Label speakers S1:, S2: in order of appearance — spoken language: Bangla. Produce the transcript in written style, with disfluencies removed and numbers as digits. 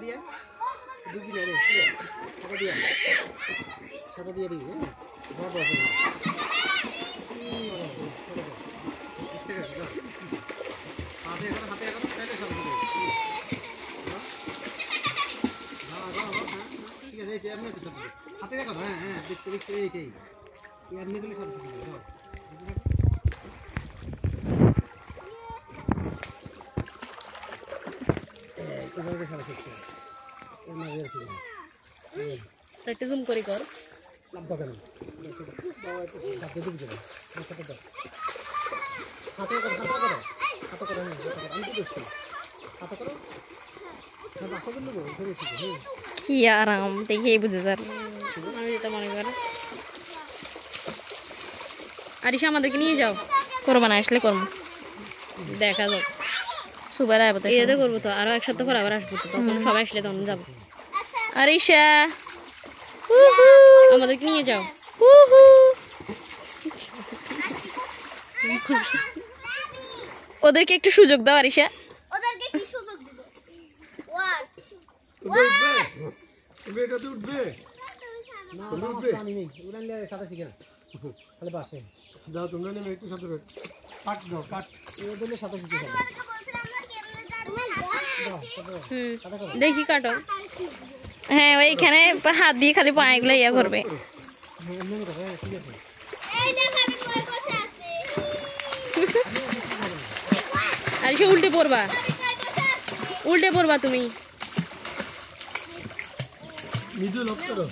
S1: দিয়ে ডুবি না রে সাদা দিয়ে দিবি হ্যাঁ বাবা হাতে এখন তাহলে সব ঠিক আছে এই এমনি তো সব হাতে রাখো হ্যাঁ হ্যাঁ দেখছি এইটাই এমনি গুলি সাথে সাথে দাও এভাবে সাথে সাথে এর না বের ছিল
S2: একটু জুম করে কর
S1: লাভ দরকার নেই বাবা একটু হাতে দিবি না হাতে দাও হাতে করো আমি তো দেখছি হাতে করো না বাসা দিলে গো ধরে ঠিক হ্যাঁ
S2: কি আরাম দেখেই বুঝে যার আমি যেটা মনে করি আরিশা আমাদেরকে নিয়ে যাও করবা না আসলে করবো দেখা যাক সুবাই আসবো তো এতে করবো তো আরো এক সপ্তাহ পর আবার আসবো তো তখন সবাই আসলে তখন যাবো আরিশা আমাদেরকে নিয়ে যাও ওদেরকে একটু সুযোগ দাও আরিশা
S3: ওদেরকে কি সুযোগ দিব ওয়াট
S1: এটা তো উঠবে না পানি নেই উড়ান নিয়ে সাথে শিখে না তাহলে বাসে দাও তোমরা নেমে একটু সাথে কাট দাও কাট এদের সাথে শিখে যাবে
S2: দেখি কাটো হ্যাঁ ওইখানে হাত দিয়ে খালি পায়েগুলো ইয়া করবে আর সে উল্টে পড়বা তুমি
S1: নিজে লক্ষ্য করো